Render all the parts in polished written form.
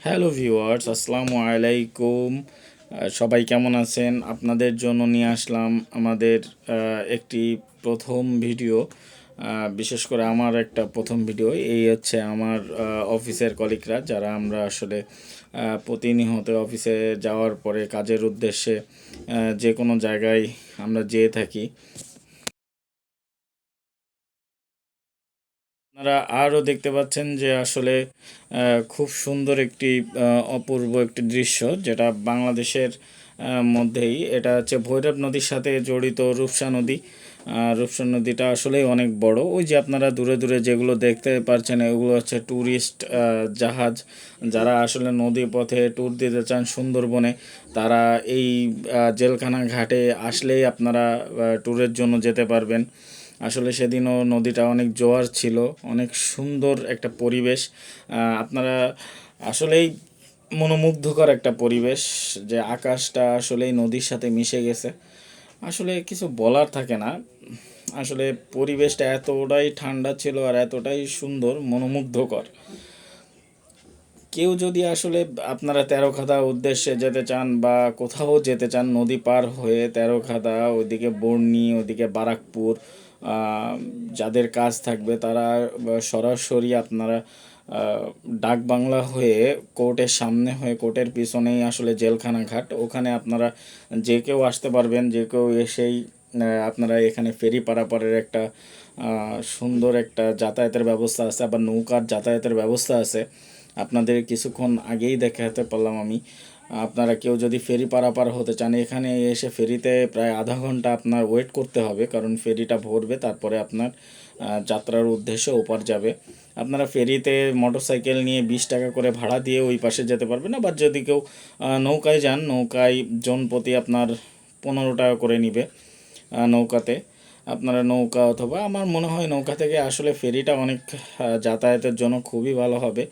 Hello viewers, আসসালামু আলাইকুম। সবাই কেমন আছেন? আপনাদের জন্য নিয়ে আসলাম আমাদের একটি প্রথম ভিডিও। বিশেষ করে আমার একটা প্রথম ভিডিও। এই হচ্ছে আমার অফিসের কলিগরা, যারা আমরা আসলে প্রতিনিয়ত অফিসে যাওয়ার পরে কাজের উদ্দেশ্যে যে কোনো জায়গায় আমরা যেয়ে থাকি। আপনারা আরও দেখতে পাচ্ছেন যে আসলে খুব সুন্দর একটি অপূর্ব একটি দৃশ্য, যেটা বাংলাদেশের মধ্যেই। এটা হচ্ছে ভৈরব নদীর সাথে জড়িত রূপসা নদী। রূপসা নদীটা আসলেই অনেক বড়। ওই যে আপনারা দূরে দূরে যেগুলো দেখতে পাচ্ছেন, এগুলো হচ্ছে ট্যুরিস্ট জাহাজ। যারা আসলে নদী পথে ট্যুর দিতে চান সুন্দরবনে, তারা এই জেলখানা ঘাটে আসলেই আপনারা ট্যুরের জন্য যেতে পারবেন। আসলে সেদিনও নদীটা অনেক জোয়ার ছিল, অনেক সুন্দর একটা পরিবেশ। আপনারা আসলেই মনোমুগ্ধকর একটা পরিবেশ, যে আকাশটা আসলেই নদীর সাথে মিশে গেছে। আসলে কিছু বলার থাকে না। আসলে পরিবেশটা এতটাই ঠান্ডা ছিল আর এতটাই সুন্দর, মনোমুগ্ধকর। কেউ যদি আসলে আপনারা তেরোখাদা উদ্দেশ্যে যেতে চান বা কোথাও যেতে চান নদী পার হয়ে, তেরোখাদা ওইদিকে বর্ণি, ওইদিকে বারাকপুর, যাদের কাজ থাকবে তারা সরাসরি আপনারা ডাক বাংলা হয়ে কোর্টের সামনে হয়ে, কোর্টের পিছনেই আসলে জেলখানা ঘাট, ওখানে আপনারা যে কেউ আসতে পারবেন। যে কেউ এসেই আপনারা এখানে ফেরি পারাপারের একটা সুন্দর একটা যাতায়াতের ব্যবস্থা আছে, আবার নৌকার যাতায়াতের ব্যবস্থা আছে। আপনাদের কিছুক্ষণ আগেই দেখাতে পারলাম আমি। আপনারা কেউ যদি ফেরি পারাপার হতে চান, এখানে এসে ফেরিতে প্রায় আধা ঘন্টা আপনার ওয়েট করতে হবে, কারণ ফেরিটা ভরবে, তারপরে আপনার যাত্রার উদ্দেশ্যে ওপার যাবে। আপনারা ফেরিতে মোটরসাইকেল নিয়ে 20 টাকা করে ভাড়া দিয়ে ওই পাশে যেতে পারবেন। আবার যদি কেউ নৌকায় যান, নৌকায় জনপ্রতি আপনার 15 টাকা করে নিবে নৌকাতে। আপনারা নৌকা, অথবা আমার মনে হয় নৌকা থেকে আসলে ফেরিটা অনেক যাতায়াতের জন্য খুবই ভালো হবে।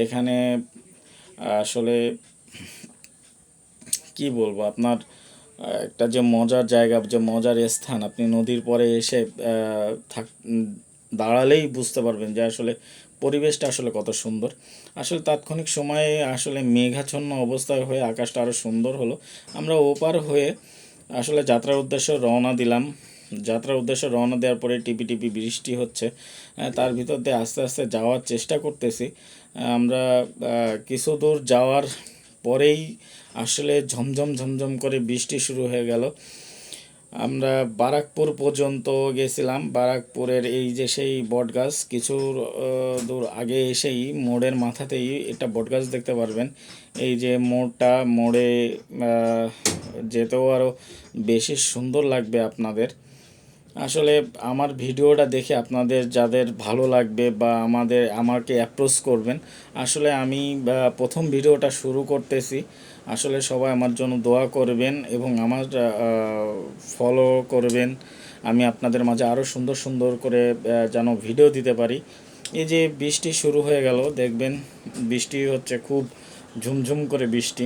এখানে আসলে কি বলবো আপনার, একটা যে মজার জায়গা, যে মজার স্থান, আপনি নদীর পরে এসে থাক দাঁড়ালেই বুঝতে পারবেন যে আসলে পরিবেশটা আসলে কত সুন্দর। আসলে তাৎক্ষণিক সময়ে আসলে মেঘাচ্ছন্ন অবস্থায় হয়ে আকাশটা আরও সুন্দর হলো। আমরা ওপার হয়ে আসলে যাত্রার উদ্দেশ্যে রওনা দিলাম। যাত্রার উদ্দেশ্যে রওনা দেওয়ার পরে টিপি টিপি বৃষ্টি হচ্ছে। তার ভিতর দিয়ে আস্তে আস্তে যাওয়ার চেষ্টা করতেছি। আমরা কিছু দূর যাওয়ার পরেই আসলে ঝমঝম ঝমঝম করে বৃষ্টি শুরু হয়ে গেল। আমরা বারাকপুর পর্যন্ত গেছিলাম। বারাকপুরের এই যে সেই বটগাছ, কিছু দূর আগে এসেই মোড়ের মাথাতেই একটা বটগাছ দেখতে পারবেন। এই যে মোড়টা, মোড়ে যেতেও আরও বেশি সুন্দর লাগবে আপনাদের। আসলে আমার ভিডিওটা দেখে আপনাদের যাদের ভালো লাগবে বা আমাকে অ্যাপ্রোচ করবেন। আসলে আমি প্রথম ভিডিওটা শুরু করতেছি। আসলে সবাই আমার জন্য দোয়া করবেন এবং আমার ফলো করবেন। আমি আপনাদের মাঝে আরও সুন্দর সুন্দর করে যেন ভিডিও দিতে পারি। এই যে বৃষ্টি শুরু হয়ে গেল, দেখবেন বৃষ্টি হচ্ছে, খুব ঝুমঝুম করে বৃষ্টি।